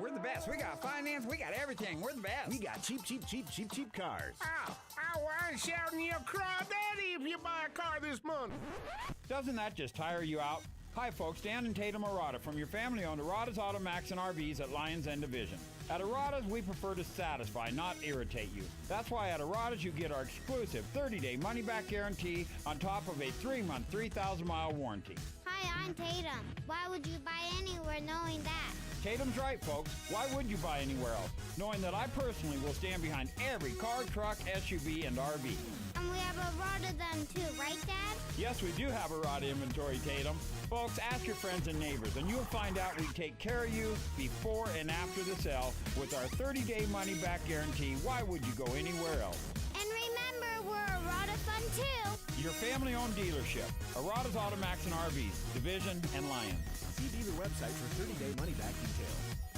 We're the best. We got finance. We got everything. We're the best. We got cheap cars. I shouting you crawdaddy if you buy a car this month. Doesn't that just tire you out? Hi, folks. Dan and Tatum Arata from your family-owned Arata's Automax and RVs at Lions End Division. At Arata's, we prefer to satisfy, not irritate you. That's why at Arata's, you get our exclusive 30-day money-back guarantee on top of a 3-month, 3,000-mile warranty. Hi, I'm Tatum. Why would you buy anywhere knowing that? Tatum's right, folks. Why would you buy anywhere else? Knowing that I personally will stand behind every car, truck, SUV, and RV. And we have a lot of them too, right, Dad? Yes, we do have a Arata inventory, Tatum. Folks, ask your friends and neighbors, and you'll find out we take care of you before and after the sale with our 30-day money-back guarantee. Why would you go anywhere else? And remember, we're Arata Fun too. Your family-owned dealership, Arata's Automax and RVs, Division and Lions. See dealer website for 30-day money-back details.